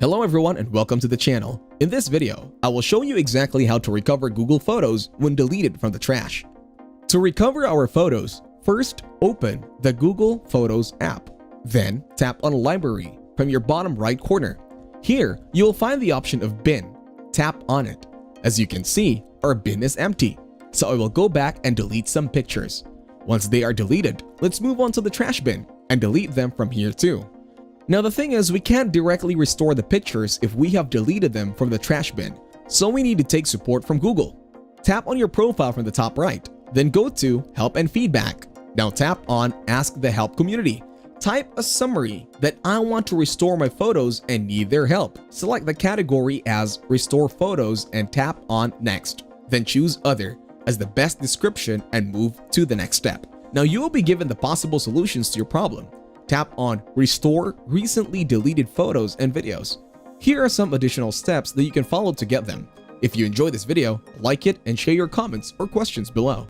Hello everyone and welcome to the channel. In this video, I will show you exactly how to recover Google Photos when deleted from the trash. To recover our photos, first open the Google Photos app. Then tap on Library from your bottom right corner. Here, you will find the option of Bin. Tap on it. As you can see, our bin is empty, so I will go back and delete some pictures. Once they are deleted, let's move on to the trash bin and delete them from here too. Now the thing is, we can't directly restore the pictures if we have deleted them from the trash bin, so we need to take support from Google. Tap on your profile from the top right, then go to Help and Feedback. Now tap on Ask the Help Community. Type a summary that I want to restore my photos and need their help. Select the category as Restore Photos and tap on Next. Then choose Other as the best description and move to the next step. Now you will be given the possible solutions to your problem. Tap on Restore Recently Deleted Photos and Videos. Here are some additional steps that you can follow to get them. If you enjoyed this video, like it and share your comments or questions below.